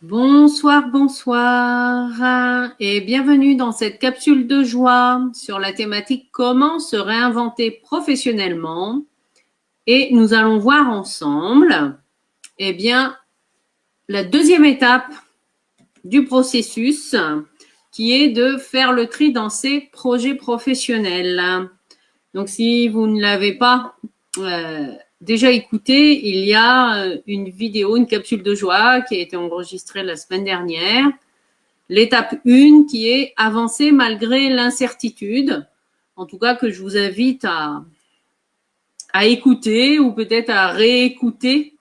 Bonsoir, bonsoir et bienvenue dans cette capsule de joie sur la thématique comment se réinventer professionnellement. Et nous allons voir ensemble, la deuxième étape du processus qui est de faire le tri dans ses projets professionnels. Donc, si vous ne l'avez pas déjà écouté, il y a une vidéo, une capsule de joie qui a été enregistrée la semaine dernière. L'étape 1 qui est avancer malgré l'incertitude, en tout cas que je vous invite à écouter ou peut-être à réécouter,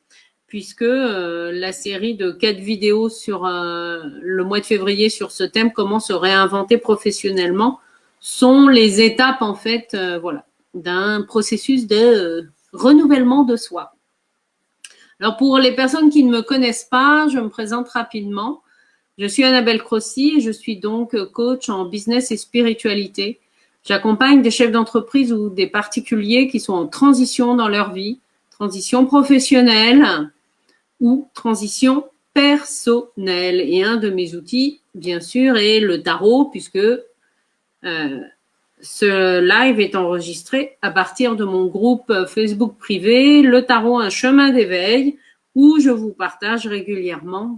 puisque la série de 4 vidéos sur le mois de février sur ce thème, comment se réinventer professionnellement, sont les étapes en fait d'un processus de renouvellement de soi. Alors pour les personnes qui ne me connaissent pas, je me présente rapidement. Je suis Annabelle Crossi et je suis donc coach en business et spiritualité. J'accompagne des chefs d'entreprise ou des particuliers qui sont en transition dans leur vie, transition professionnelle ou transition personnelle. Et un de mes outils, bien sûr, est le tarot, puisque ce live est enregistré à partir de mon groupe Facebook privé, le tarot, un chemin d'éveil, où je vous partage régulièrement,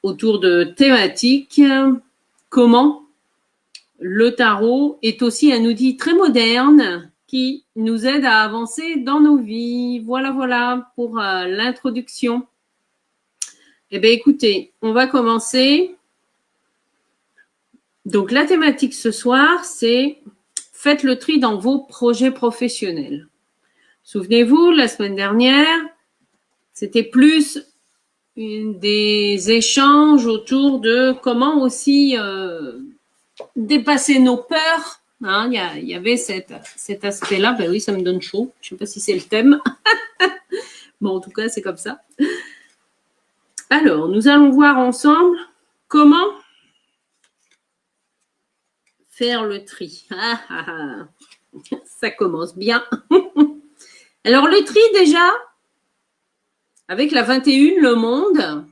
autour de thématiques, comment le tarot est aussi un outil très moderne qui nous aide à avancer dans nos vies. Voilà pour l'introduction. Eh bien, écoutez, on va commencer. Donc, la thématique ce soir, c'est faites le tri dans vos projets professionnels. Souvenez-vous, la semaine dernière, c'était plus des échanges autour de comment aussi dépasser nos peurs. Hein, il y avait cet aspect-là. Ben oui, ça me donne chaud. Je ne sais pas si c'est le thème. Bon, en tout cas, c'est comme ça. Alors, nous allons voir ensemble comment faire le tri. Ça commence bien. Alors, le tri déjà, avec la 21, Le Monde,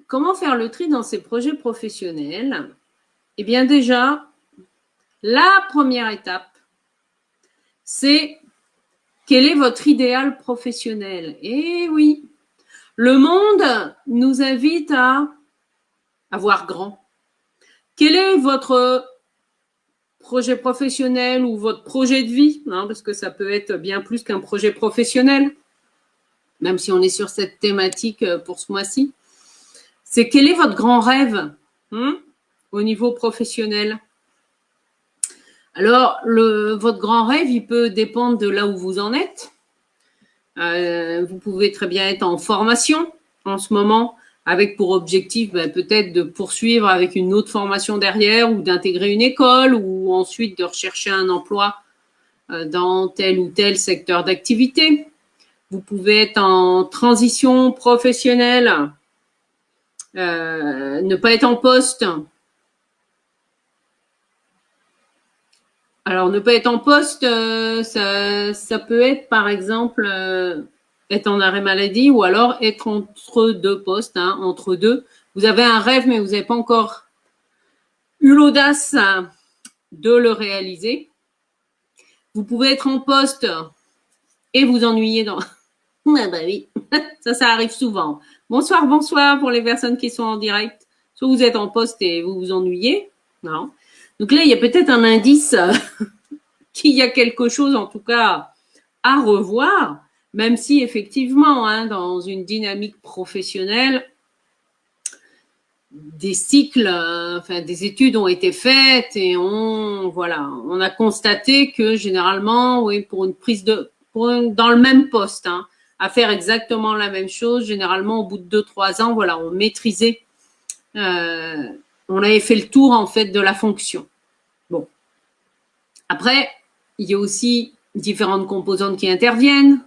comment faire le tri dans ses projets professionnels? Eh bien déjà, la première étape, c'est quel est votre idéal professionnel? Eh oui, Le Monde nous invite à voir grand. Quel est votre projet professionnel ou votre projet de vie, hein, parce que ça peut être bien plus qu'un projet professionnel, même si on est sur cette thématique pour ce mois-ci. C'est quel est votre grand rêve au niveau professionnel? Alors, votre grand rêve, il peut dépendre de là où vous en êtes. Vous pouvez très bien être en formation en ce moment, avec pour objectif peut-être de poursuivre avec une autre formation derrière ou d'intégrer une école ou ensuite de rechercher un emploi dans tel ou tel secteur d'activité. Vous pouvez être en transition professionnelle, ne pas être en poste. Alors, ne pas être en poste, ça peut être, par exemple, être en arrêt maladie ou alors être entre deux postes, entre deux. Vous avez un rêve, mais vous n'avez pas encore eu l'audace de le réaliser. Vous pouvez être en poste et vous ennuyer dans... Ah bah oui, ça arrive souvent. Bonsoir pour les personnes qui sont en direct. Soit vous êtes en poste et vous vous ennuyez. Non. Donc là, il y a peut-être un indice qu'il y a quelque chose, en tout cas, à revoir, même si effectivement, dans une dynamique professionnelle, des cycles, des études ont été faites et on a constaté que généralement, oui, dans le même poste, à faire exactement la même chose, généralement au bout de 2-3 ans, on maîtrisait, on avait fait le tour en fait de la fonction. Bon. Après, il y a aussi différentes composantes qui interviennent.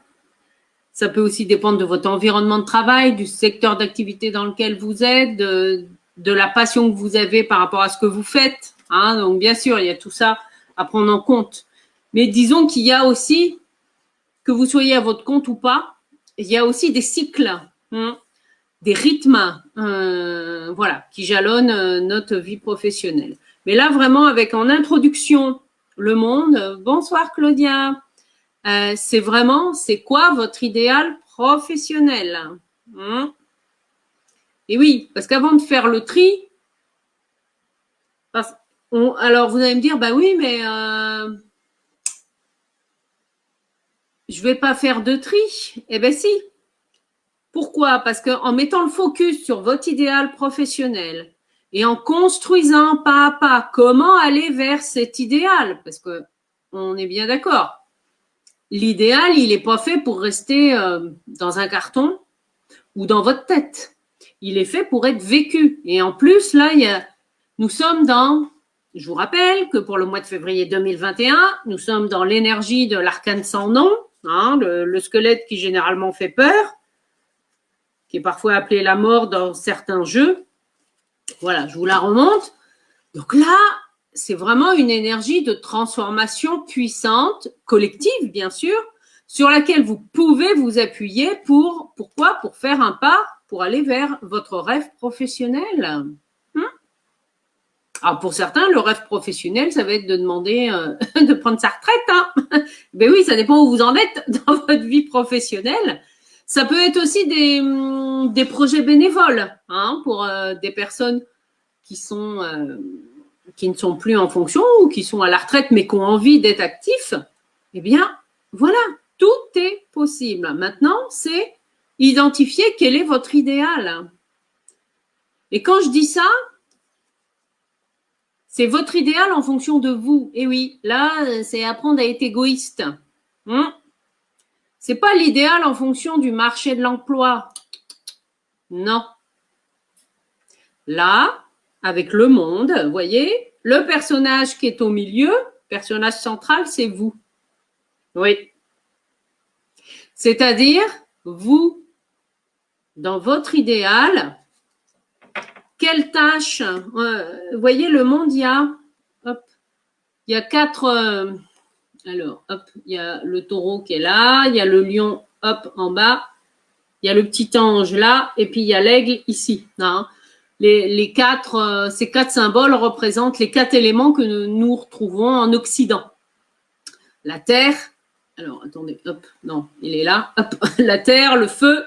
Ça peut aussi dépendre de votre environnement de travail, du secteur d'activité dans lequel vous êtes, de la passion que vous avez par rapport à ce que vous faites. Donc, bien sûr, il y a tout ça à prendre en compte. Mais disons qu'il y a aussi, que vous soyez à votre compte ou pas, il y a aussi des cycles des rythmes, voilà, qui jalonnent notre vie professionnelle. Mais là, vraiment, avec en introduction le monde. Bonsoir Claudia. C'est vraiment, c'est quoi votre idéal professionnel? Et oui, parce qu'avant de faire le tri, alors vous allez me dire, bah oui, mais je vais pas faire de tri. Eh ben si. Pourquoi? Parce qu'en mettant le focus sur votre idéal professionnel et en construisant pas à pas comment aller vers cet idéal, parce que on est bien d'accord, l'idéal, il n'est pas fait pour rester dans un carton ou dans votre tête. Il est fait pour être vécu. Et en plus, là, nous sommes dans, je vous rappelle que pour le mois de février 2021, nous sommes dans l'énergie de l'arcane sans nom, hein, le squelette qui généralement fait peur, qui est parfois appelé la mort dans certains jeux. Voilà, je vous la remonte. Donc là, c'est vraiment une énergie de transformation puissante, collective bien sûr, sur laquelle vous pouvez vous appuyer pourquoi? Pour faire un pas, pour aller vers votre rêve professionnel. Alors pour certains, le rêve professionnel, ça va être de demander de prendre sa retraite. Hein. Ben oui, ça dépend où vous en êtes dans votre vie professionnelle. Ça peut être aussi des projets bénévoles hein, pour des personnes qui ne sont plus en fonction ou qui sont à la retraite mais qui ont envie d'être actifs. Eh bien, voilà, tout est possible. Maintenant, c'est identifier quel est votre idéal. Et quand je dis ça, c'est votre idéal en fonction de vous. Et oui, là, c'est apprendre à être égoïste. C'est pas l'idéal en fonction du marché de l'emploi. Non. Là, avec le monde, vous voyez, le personnage qui est au milieu, personnage central, c'est vous. Oui. C'est-à-dire, vous, dans votre idéal, quelle tâche vous voyez, le monde, il y a 4... alors, hop, il y a le taureau qui est là, il y a le lion, hop, en bas, il y a le petit ange là, et puis il y a l'aigle ici. Hein. Ces 4 symboles représentent les 4 éléments que nous retrouvons en Occident. La terre, alors attendez, hop, non, il est là, hop, la terre, le feu,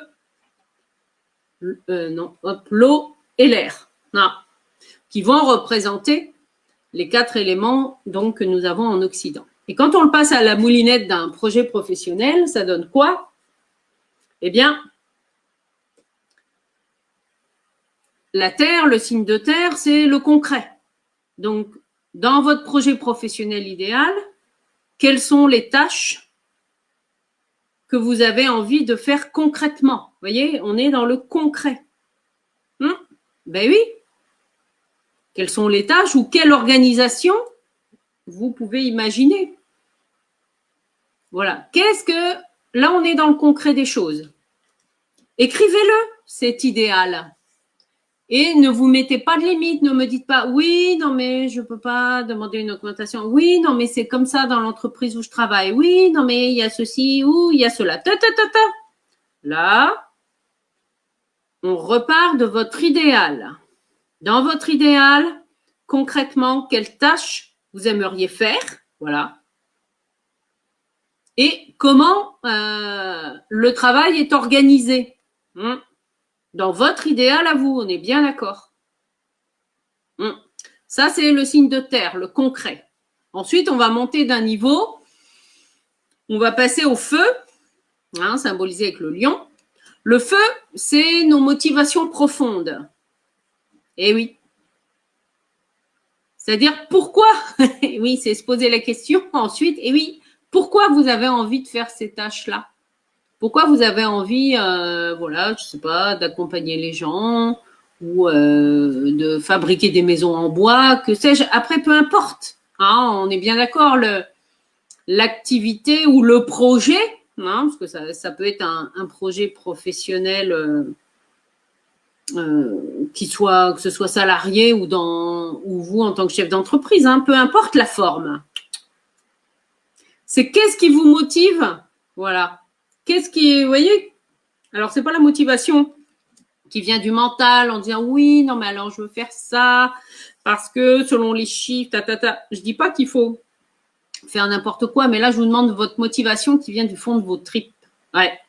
l'eau et l'air, qui vont représenter les 4 éléments donc, que nous avons en Occident. Et quand on le passe à la moulinette d'un projet professionnel, ça donne quoi? Eh bien, la terre, le signe de terre, c'est le concret. Donc, dans votre projet professionnel idéal, quelles sont les tâches que vous avez envie de faire concrètement? Vous voyez, on est dans le concret. Ben oui. Quelles sont les tâches ou quelle organisation vous pouvez imaginer? Voilà. Là, on est dans le concret des choses. Écrivez-le, cet idéal. Et ne vous mettez pas de limite, ne me dites pas oui, non mais je ne peux pas demander une augmentation. Oui, non mais c'est comme ça dans l'entreprise où je travaille. Oui, non mais il y a ceci ou il y a cela. Là, on repart de votre idéal. Dans votre idéal, concrètement, quelles tâches vous aimeriez faire? Voilà. Et comment le travail est organisé dans votre idéal à vous, on est bien d'accord. Ça, c'est le signe de terre, le concret. Ensuite, on va monter d'un niveau. On va passer au feu, symbolisé avec le lion. Le feu, c'est nos motivations profondes. Eh oui. C'est-à-dire, pourquoi? Oui, c'est se poser la question. Ensuite, eh oui, pourquoi vous avez envie de faire ces tâches-là? Pourquoi vous avez envie, voilà, je sais pas, d'accompagner les gens ou de fabriquer des maisons en bois, que sais-je. Après, peu importe. On est bien d'accord, l'activité ou le projet, parce que ça peut être un projet professionnel que ce soit salarié ou vous en tant que chef d'entreprise, peu importe la forme. C'est qu'est-ce qui vous motive? Voilà. Vous voyez? Alors, c'est pas la motivation qui vient du mental en disant oui, non, mais alors je veux faire ça parce que selon les chiffres, Je dis pas qu'il faut faire n'importe quoi, mais là, je vous demande votre motivation qui vient du fond de vos tripes. Ouais.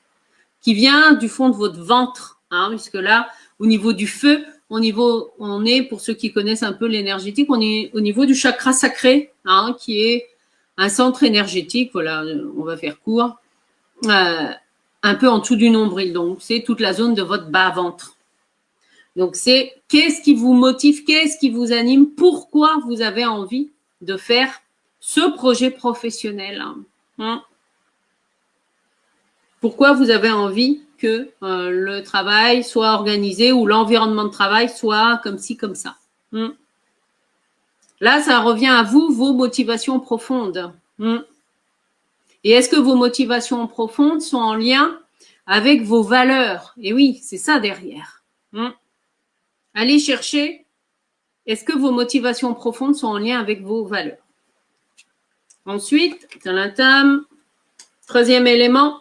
Qui vient du fond de votre ventre, hein, puisque là, au niveau du feu, on est, pour ceux qui connaissent un peu l'énergétique, on est au niveau du chakra sacré, hein, qui est un centre énergétique, voilà, on va faire court, un peu en dessous du nombril, donc c'est toute la zone de votre bas-ventre. Donc c'est qu'est-ce qui vous motive, qu'est-ce qui vous anime, pourquoi vous avez envie de faire ce projet professionnel, hein. Pourquoi vous avez envie que le travail soit organisé ou l'environnement de travail soit comme ci, comme ça. Là, ça revient à vous, vos motivations profondes. Et est-ce que vos motivations profondes sont en lien avec vos valeurs? Et oui, c'est ça derrière. Allez chercher, est-ce que vos motivations profondes sont en lien avec vos valeurs? Ensuite, troisième élément,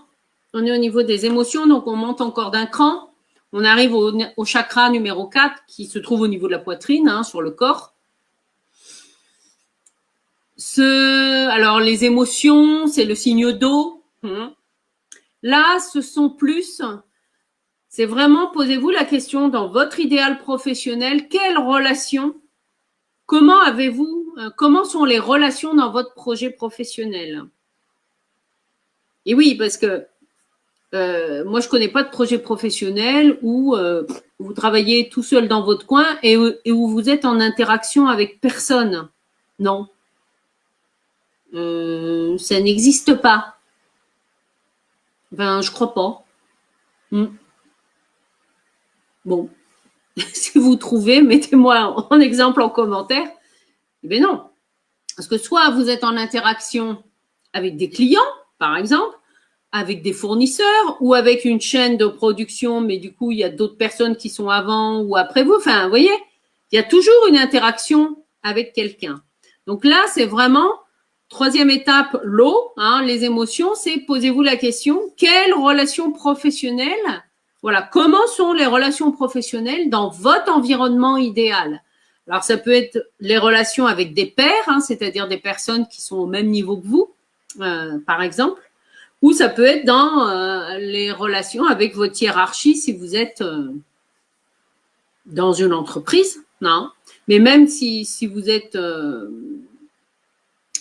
on est au niveau des émotions, donc on monte encore d'un cran. On arrive au chakra numéro 4 qui se trouve au niveau de la poitrine, hein, sur le corps. Alors, les émotions, c'est le signe d'eau. Là, ce sont plus, c'est vraiment, posez-vous la question dans votre idéal professionnel, quelle relation, comment sont les relations dans votre projet professionnel? Et oui, parce que moi, je connais pas de projet professionnel où vous travaillez tout seul dans votre coin et où vous êtes en interaction avec personne. Non. Ça n'existe pas. Ben, je crois pas. Bon. Si vous trouvez, mettez-moi en exemple en commentaire. Eh bien non. Parce que soit vous êtes en interaction avec des clients, par exemple, avec des fournisseurs ou avec une chaîne de production, mais du coup, il y a d'autres personnes qui sont avant ou après vous. Enfin, vous voyez, il y a toujours une interaction avec quelqu'un. Donc là, c'est vraiment, troisième étape, l'eau, hein, les émotions, c'est posez-vous la question, quelles relations professionnelles, voilà, comment sont les relations professionnelles dans votre environnement idéal? Alors, ça peut être les relations avec des pairs, hein, c'est-à-dire des personnes qui sont au même niveau que vous, par exemple. Ou ça peut être dans les relations avec votre hiérarchie si vous êtes dans une entreprise, non. Mais même si vous êtes...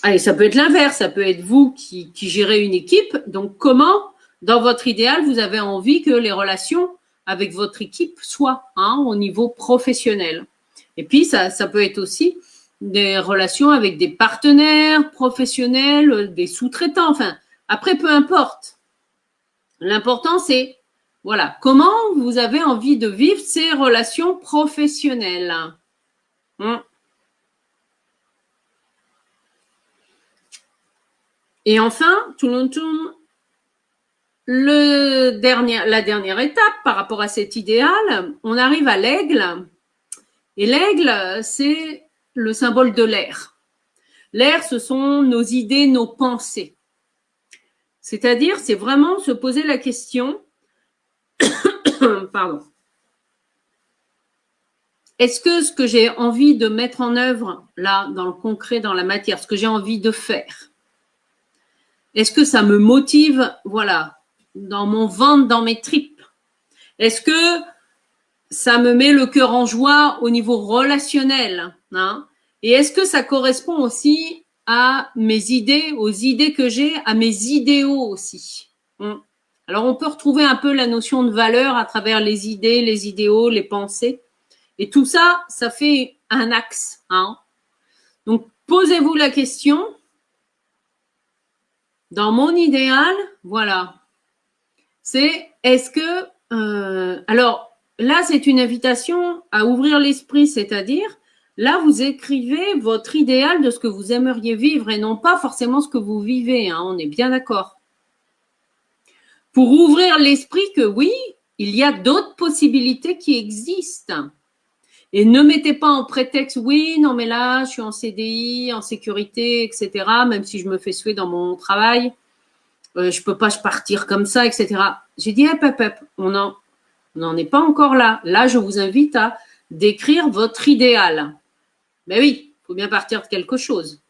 allez, ça peut être l'inverse, ça peut être vous qui gérez une équipe. Donc, comment, dans votre idéal, vous avez envie que les relations avec votre équipe soient, hein, au niveau professionnel. Et puis, ça peut être aussi des relations avec des partenaires professionnels, des sous-traitants, enfin, après, peu importe. L'important, c'est, voilà, comment vous avez envie de vivre ces relations professionnelles. Et enfin, la dernière étape par rapport à cet idéal, on arrive à l'aigle. Et l'aigle, c'est le symbole de l'air. L'air, ce sont nos idées, nos pensées. C'est-à-dire, c'est vraiment se poser la question, pardon, est-ce que ce que j'ai envie de mettre en œuvre, là, dans le concret, dans la matière, ce que j'ai envie de faire, est-ce que ça me motive, voilà, dans mon ventre, dans mes tripes? Est-ce que ça me met le cœur en joie au niveau relationnel, hein? Et est-ce que ça correspond aussi à mes idées, aux idées que j'ai, à mes idéaux aussi? Alors, on peut retrouver un peu la notion de valeur à travers les idées, les idéaux, les pensées. Et tout ça, ça fait un axe, hein? Donc, posez-vous la question. Dans mon idéal, voilà. C'est, est-ce que... alors, là, c'est une invitation à ouvrir l'esprit, c'est-à-dire, là, vous écrivez votre idéal de ce que vous aimeriez vivre et non pas forcément ce que vous vivez, hein, on est bien d'accord. Pour ouvrir l'esprit que oui, il y a d'autres possibilités qui existent. Et ne mettez pas en prétexte, oui, non, mais là, je suis en CDI, en sécurité, etc., même si je me fais suer dans mon travail, je peux pas partir comme ça, etc. J'ai dit, hop, On n'en est pas encore là. Là, je vous invite à décrire votre idéal. Ben oui, il faut bien partir de quelque chose.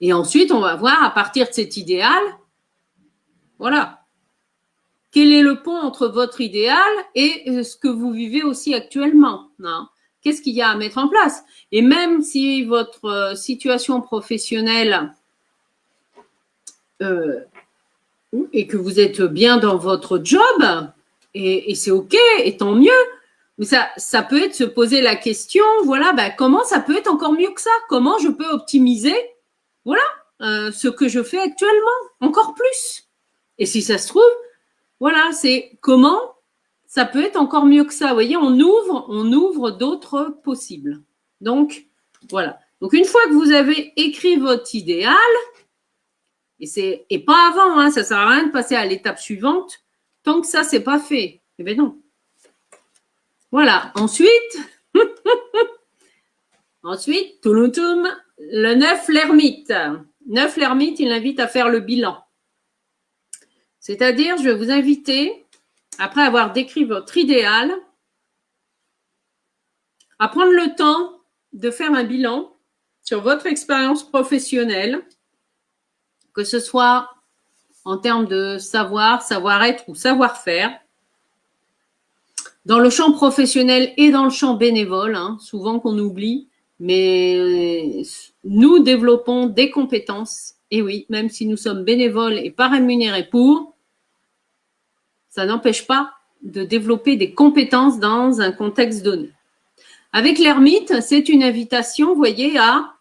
Et ensuite, on va voir à partir de cet idéal, voilà, quel est le pont entre votre idéal et ce que vous vivez aussi actuellement, hein? Qu'est-ce qu'il y a à mettre en place? Et même si votre situation professionnelle et que vous êtes bien dans votre job, et c'est OK, et tant mieux, mais ça peut être se poser la question, voilà, ben, comment ça peut être encore mieux que ça? Comment je peux optimiser, voilà, ce que je fais actuellement, encore plus? Et si ça se trouve, voilà, c'est comment ça peut être encore mieux que ça. Vous voyez, on ouvre d'autres possibles. Donc, voilà. Donc, une fois que vous avez écrit votre idéal, et pas avant, hein, ça ne sert à rien de passer à l'étape suivante tant que ça, c'est pas fait. Eh bien non. Voilà. Ensuite, le 9 l'ermite. 9 l'ermite, il invite à faire le bilan. C'est-à-dire, je vais vous inviter, après avoir décrit votre idéal, à prendre le temps de faire un bilan sur votre expérience professionnelle, que ce soit en termes de savoir, savoir-être ou savoir-faire, dans le champ professionnel et dans le champ bénévole, hein, souvent qu'on oublie, mais nous développons des compétences, et oui, même si nous sommes bénévoles et pas rémunérés pour, ça n'empêche pas de développer des compétences dans un contexte donné. Avec l'ermite, c'est une invitation, vous voyez, à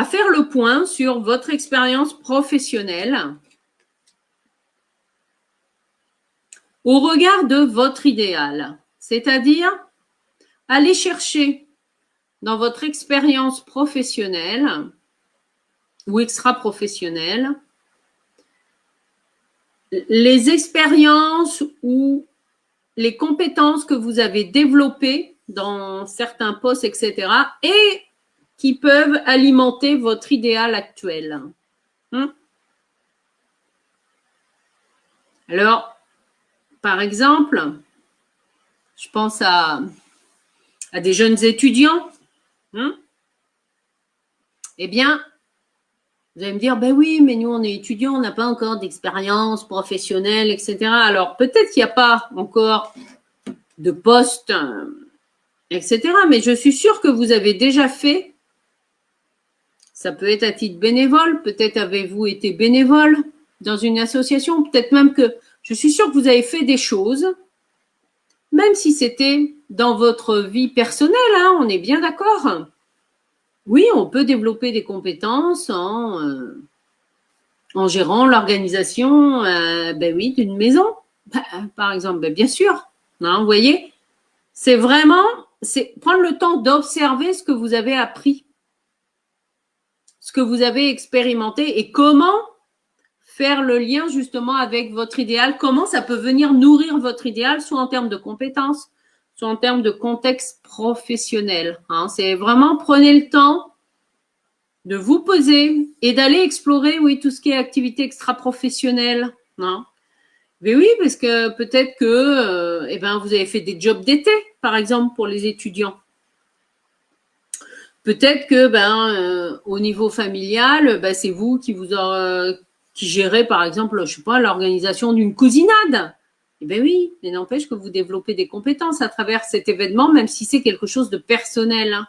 faire le point sur votre expérience professionnelle au regard de votre idéal, c'est-à-dire aller chercher dans votre expérience professionnelle ou extra-professionnelle les expériences ou les compétences que vous avez développées dans certains postes, etc., et qui peuvent alimenter votre idéal actuel. Alors, par exemple, je pense à des jeunes étudiants. Eh bien, vous allez me dire, ben oui, mais nous, on est étudiants, on n'a pas encore d'expérience professionnelle, etc. Alors, peut-être qu'il n'y a pas encore de poste, etc. Mais je suis sûre que vous avez déjà fait, ça peut être à titre bénévole, peut-être avez-vous été bénévole dans une association, peut-être même que je suis sûre que vous avez fait des choses, même si c'était dans votre vie personnelle, hein, on est bien d'accord. Oui, on peut développer des compétences en gérant l'organisation, ben oui, d'une maison, par exemple, ben bien sûr. Hein, vous voyez, c'est vraiment, c'est prendre le temps d'observer ce que vous avez appris, ce que vous avez expérimenté et comment faire le lien justement avec votre idéal, comment ça peut venir nourrir votre idéal, soit en termes de compétences, soit en termes de contexte professionnel. Hein. C'est vraiment prenez le temps de vous poser et d'aller explorer, oui, tout ce qui est activité extra-professionnelle. Hein. Mais oui, parce que peut-être que eh ben, vous avez fait des jobs d'été, par exemple, pour les étudiants. Peut-être que au niveau familial, ben, c'est vous qui qui gérez, par exemple, je sais pas, l'organisation d'une cousinade. Eh bien oui, mais n'empêche que vous développez des compétences à travers cet événement, même si c'est quelque chose de personnel. Hein.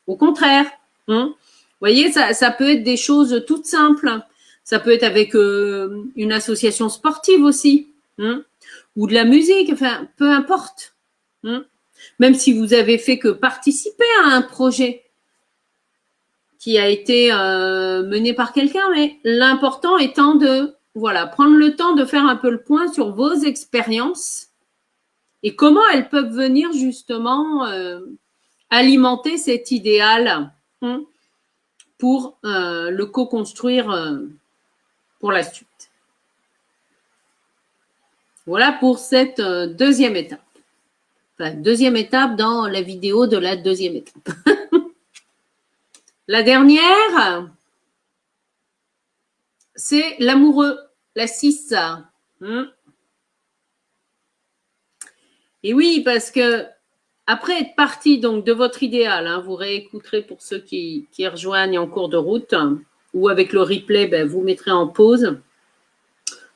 Au contraire. Hein. Vous voyez, ça peut être des choses toutes simples. Ça peut être avec une association sportive aussi. Hein, ou de la musique, enfin, peu importe. Hein. Même si vous avez fait que participer à un projet qui a été mené par quelqu'un, mais l'important étant de prendre le temps de faire un peu le point sur vos expériences et comment elles peuvent venir justement alimenter cet idéal pour le co-construire pour la suite. Voilà pour cette deuxième étape. Enfin, deuxième étape dans la vidéo de la deuxième étape. La dernière, c'est l'amoureux, la 6. Et oui, parce que après être parti donc de votre idéal, hein, vous réécouterez pour ceux qui rejoignent en cours de route, ou avec le replay, ben, vous mettrez en pause.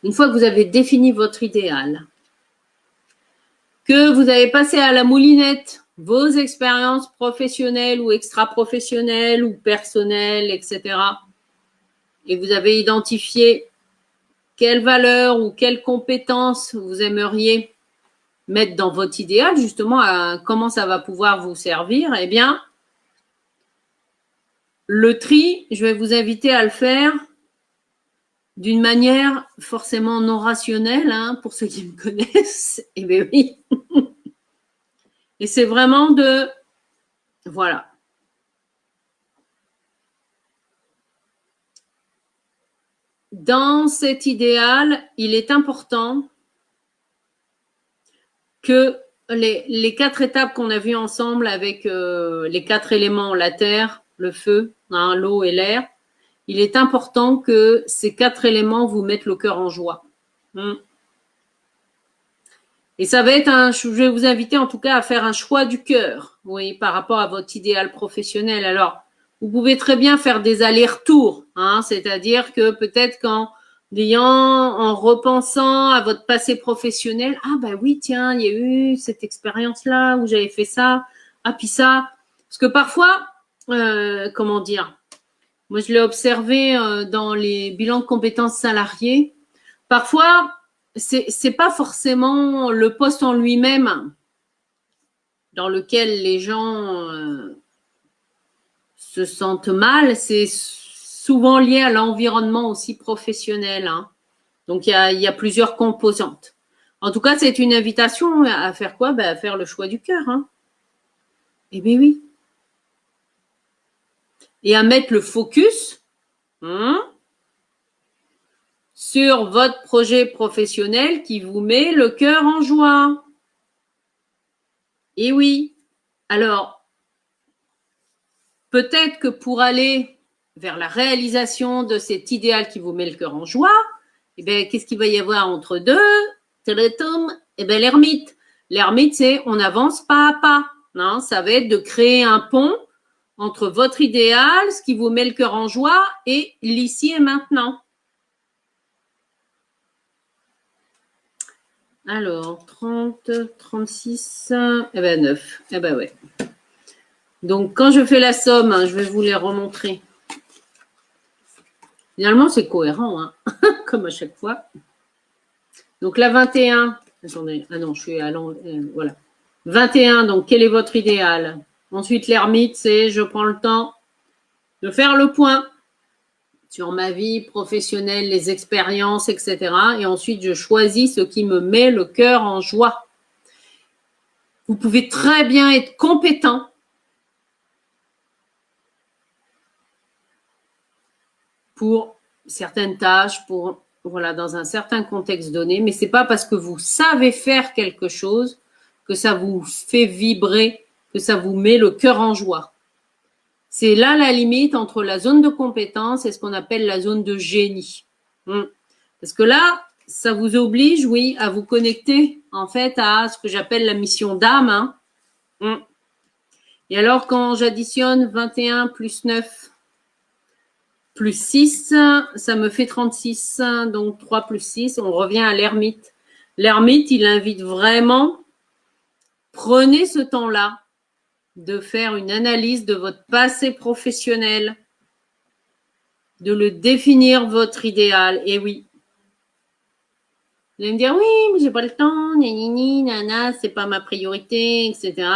Une fois que vous avez défini votre idéal, que vous avez passé à la moulinette vos expériences professionnelles ou extra-professionnelles ou personnelles, etc., et vous avez identifié quelles valeurs ou quelles compétences vous aimeriez mettre dans votre idéal, justement, comment ça va pouvoir vous servir, eh bien, le tri, je vais vous inviter à le faire d'une manière forcément non rationnelle, hein, pour ceux qui me connaissent. Eh bien oui. Et c'est vraiment de, voilà. Dans cet idéal, il est important que les 4 étapes qu'on a vues ensemble avec les 4 éléments, la terre, le feu, hein, l'eau et l'air, il est important que ces 4 éléments vous mettent le cœur en joie. Et ça va être je vais vous inviter en tout cas à faire un choix du cœur, oui, par rapport à votre idéal professionnel. Alors, vous pouvez très bien faire des allers-retours, hein, c'est-à-dire que peut-être en repensant à votre passé professionnel, ah ben oui, tiens, il y a eu cette expérience-là où j'avais fait ça, ah puis ça, parce que parfois, comment dire, moi je l'ai observé dans les bilans de compétences salariées, parfois c'est pas forcément le poste en lui-même dans lequel les gens se sentent mal, c'est souvent lié à l'environnement aussi professionnel, hein. Donc, il y a plusieurs composantes. En tout cas, c'est une invitation à faire quoi? Ben, à faire le choix du cœur, hein. Eh bien oui. Et à mettre le focus sur votre projet professionnel qui vous met le cœur en joie. Et oui. Alors, peut-être que pour aller vers la réalisation de cet idéal qui vous met le cœur en joie, eh bien, qu'est-ce qu'il va y avoir entre deux? Eh bien, l'ermite. L'ermite, c'est on avance pas à pas. Non, ça va être de créer un pont entre votre idéal, ce qui vous met le cœur en joie, et l'ici et maintenant. Alors, 30, 36, eh ben 9. Eh ben ouais. Donc, quand je fais la somme, je vais vous les remontrer. Finalement, c'est cohérent, hein, comme à chaque fois. Donc, la 21, attendez, ah non, je suis à voilà. 21, donc, quel est votre idéal? Ensuite, l'ermite, c'est je prends le temps de faire le point sur ma vie professionnelle, les expériences, etc. Et ensuite, je choisis ce qui me met le cœur en joie. Vous pouvez très bien être compétent pour certaines tâches, voilà, dans un certain contexte donné, mais c'est pas parce que vous savez faire quelque chose que ça vous fait vibrer, que ça vous met le cœur en joie. C'est là la limite entre la zone de compétence et ce qu'on appelle la zone de génie. Parce que là, ça vous oblige, oui, à vous connecter en fait à ce que j'appelle la mission d'âme. Et alors, quand j'additionne 21 plus 9 plus 6, ça me fait 36. Donc 3 plus 6, on revient à l'ermite. L'ermite, il invite vraiment, prenez ce temps-là de faire une analyse de votre passé professionnel, de le définir votre idéal. Et oui, vous allez me dire, oui, mais j'ai pas le temps, ni, nana, c'est pas ma priorité, etc.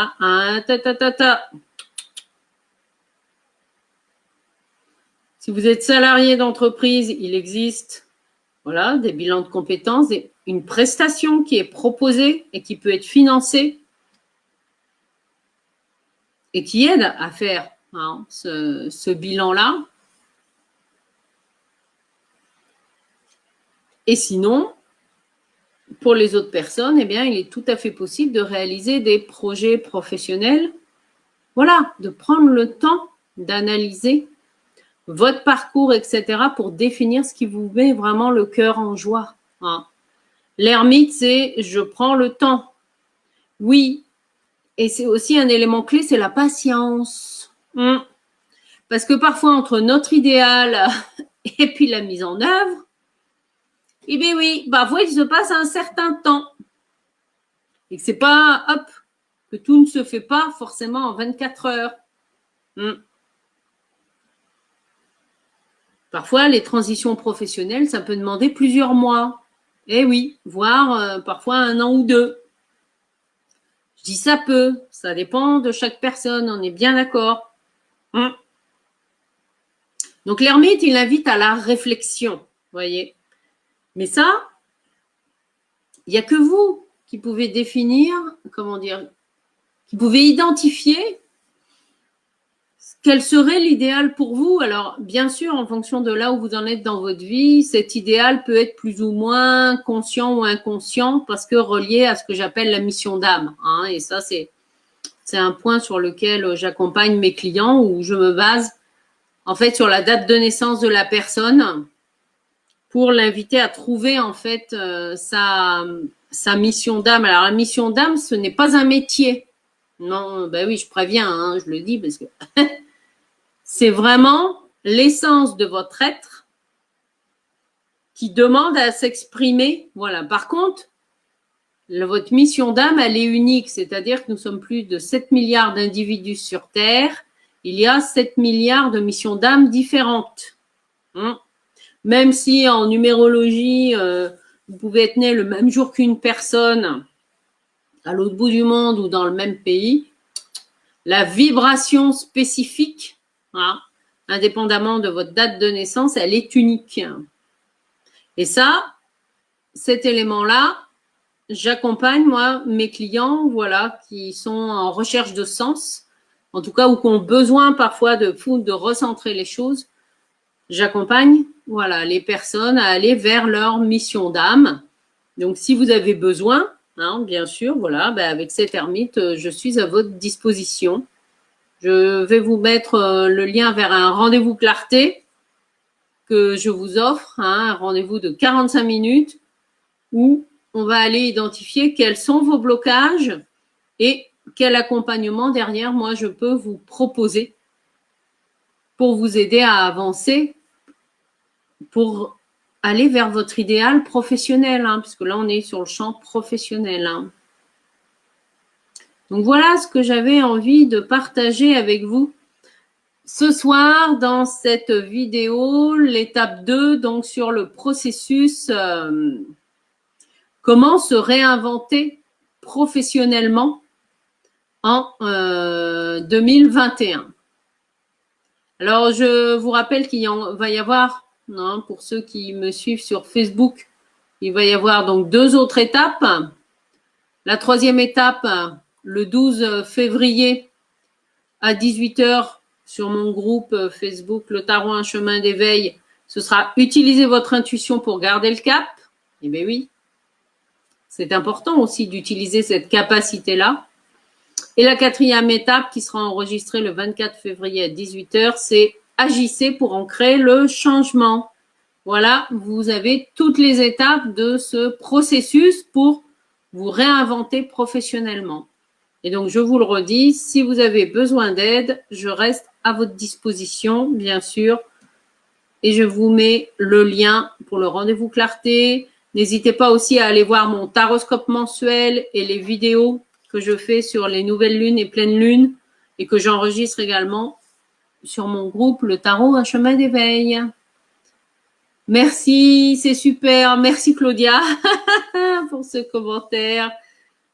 Si vous êtes salarié d'entreprise, il existe, voilà, des bilans de compétences, une prestation qui est proposée et qui peut être financée et qui aide à faire ce bilan-là. Et sinon, pour les autres personnes, eh bien, il est tout à fait possible de réaliser des projets professionnels. Voilà, de prendre le temps d'analyser votre parcours, etc., pour définir ce qui vous met vraiment le cœur en joie. L'ermite, c'est je prends le temps. Oui, et c'est aussi un élément clé, c'est la patience. Parce que parfois, entre notre idéal et puis la mise en œuvre, eh bien oui, parfois il se passe un certain temps. Et que c'est pas, hop, que tout ne se fait pas forcément en 24 heures. Parfois, les transitions professionnelles, ça peut demander plusieurs mois. Eh oui, voire parfois 1 an ou 2. Je dis ça peut, ça dépend de chaque personne, on est bien d'accord. Donc l'ermite, il invite à la réflexion, vous voyez. Mais ça, il n'y a que vous qui pouvez définir, comment dire, qui pouvez identifier quel serait l'idéal pour vous. Alors, bien sûr, en fonction de là où vous en êtes dans votre vie, cet idéal peut être plus ou moins conscient ou inconscient parce que relié à ce que j'appelle la mission d'âme. Et ça, c'est un point sur lequel j'accompagne mes clients où je me base en fait sur la date de naissance de la personne pour l'inviter à trouver en fait sa mission d'âme. Alors, la mission d'âme, ce n'est pas un métier. Non, ben oui, je préviens, je le dis parce que c'est vraiment l'essence de votre être qui demande à s'exprimer. Voilà. Par contre, votre mission d'âme, elle est unique, c'est-à-dire que nous sommes plus de 7 milliards d'individus sur Terre. Il y a 7 milliards de missions d'âme différentes. Même si en numérologie, vous pouvez être né le même jour qu'une personne à l'autre bout du monde ou dans le même pays, la vibration spécifique, indépendamment de votre date de naissance, elle est unique. Et ça, cet élément-là, j'accompagne, moi, mes clients, voilà, qui sont en recherche de sens, en tout cas, ou qui ont besoin parfois de recentrer les choses. J'accompagne, voilà, les personnes à aller vers leur mission d'âme. Donc, si vous avez besoin, bien sûr, voilà, avec cet ermite, je suis à votre disposition. Je vais vous mettre le lien vers un rendez-vous clarté que je vous offre, un rendez-vous de 45 minutes où on va aller identifier quels sont vos blocages et quel accompagnement derrière moi je peux vous proposer pour vous aider à avancer, pour aller vers votre idéal professionnel, puisque là on est sur le champ professionnel. Donc voilà ce que j'avais envie de partager avec vous ce soir dans cette vidéo, l'étape 2, donc sur le processus comment se réinventer professionnellement en 2021. Alors, je vous rappelle qu'il va y avoir, pour ceux qui me suivent sur Facebook, il va y avoir donc 2 autres étapes. La 3e étape, le 12 février à 18h sur mon groupe Facebook, Le Tarot, un chemin d'éveil, ce sera utiliser votre intuition pour garder le cap. Eh bien oui, c'est important aussi d'utiliser cette capacité-là. Et la 4e étape qui sera enregistrée le 24 février à 18h, c'est agissez pour ancrer le changement. Voilà, vous avez toutes les étapes de ce processus pour vous réinventer professionnellement. Et donc, je vous le redis, si vous avez besoin d'aide, je reste à votre disposition, bien sûr. Et je vous mets le lien pour le rendez-vous clarté. N'hésitez pas aussi à aller voir mon taroscope mensuel et les vidéos que je fais sur les nouvelles lunes et pleines lunes et que j'enregistre également sur mon groupe Le Tarot, un chemin d'éveil. Merci, c'est super. Merci Claudia pour ce commentaire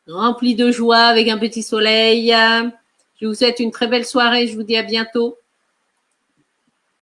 rempli de joie avec un petit soleil. Je vous souhaite une très belle soirée. Je vous dis à bientôt.